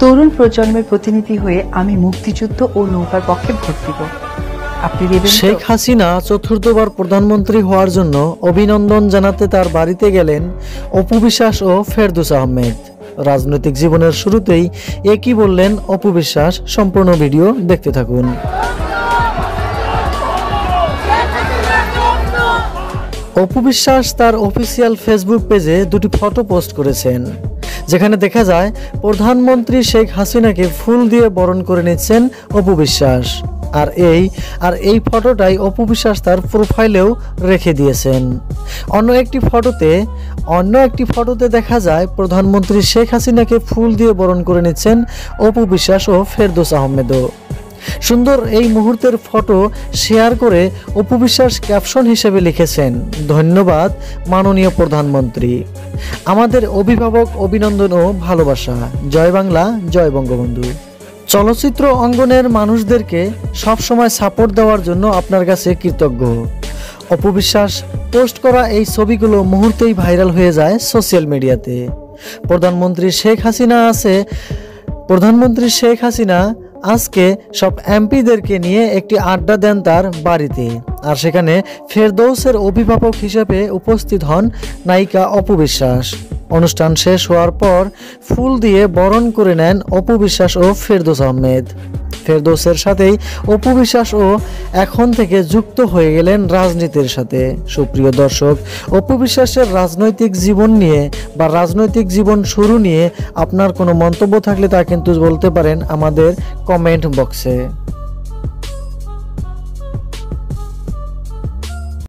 তরুণ প্রজন্মের প্রতিনিধি হয়ে আমি মুক্তিযুদ্ধ ও নৌকার পক্ষে ভোট দিব। আপনি দেবেন? শেখ হাসিনা চতুর্থবার প্রধানমন্ত্রী হওয়ার জন্য অভিনন্দন জানাতে তার বাড়িতে গেলেন অপু বিশ্বাস ও ফেরদৌস আহমেদ। রাজনৈতিক জীবনের শুরুতেই একই বললেন অপু বিশ্বাস। সম্পূর্ণ ভিডিও দেখতে থাকুন। অপু বিশ্বাস তার অফিসিয়াল ফেসবুক পেজে দুটি ফটো পোস্ট করেছেন, যেখানে দেখা যায় প্রধানমন্ত্রী শেখ হাসিনাকে ফুল দিয়ে বরণ করে নিচ্ছেন অপু বিশ্বাস। আর এই ফটোটাই অপু বিশ্বাস তার প্রোফাইলেও রেখে দিয়েছেন। অন্য একটি ফটোতে দেখা যায় প্রধানমন্ত্রী শেখ হাসিনাকে ফুল দিয়ে বরণ করে নিচ্ছেন অপু বিশ্বাস ও ফেরদৌস আহমেদও। সুন্দর এই মুহূর্তের ফটো শেয়ার করে অপু বিশ্বাস ক্যাপশন হিসেবে লিখেছেন, ধন্যবাদ মাননীয় প্রধানমন্ত্রী, আমাদের অভিভাবক অভিনন্দন ও ভালোবাসা, জয় বাংলা, জয় বঙ্গবন্ধু। চলচ্চিত্র অঙ্গনের মানুষদেরকে সবসময় সাপোর্ট দেওয়ার জন্য আপনার কাছে কৃতজ্ঞ। অপু বিশ্বাস পোস্ট করা এই ছবিগুলো মুহূর্তেই ভাইরাল হয়ে যায় সোশ্যাল মিডিয়াতে। প্রধানমন্ত্রী শেখ হাসিনা আজকে সব এমপিদেরকে নিয়ে একটি আড্ডা দেন তার বাড়িতে, আর সেখানে ফেরদৌসের অভিভাবক হিসেবে উপস্থিত হন নায়িকা অপু বিশ্বাস। অনুষ্ঠান শেষ হওয়ার পর ফুল দিয়ে বরণ করে নেন অপু বিশ্বাস ও ফেরদৌস আহমেদ। ফেরদৌসের সাথেই অপু বিশ্বাসও এখন থেকে যুক্ত হয়ে গেলেন রাজনীতির সাথে। সুপ্রিয় দর্শক, অপু বিশ্বাসের রাজনৈতিক জীবন নিয়ে বা রাজনৈতিক জীবন শুরু নিয়ে আপনার কোনো মন্তব্য থাকলে তা কিন্তু বলতে পারেন আমাদের কমেন্ট বক্সে।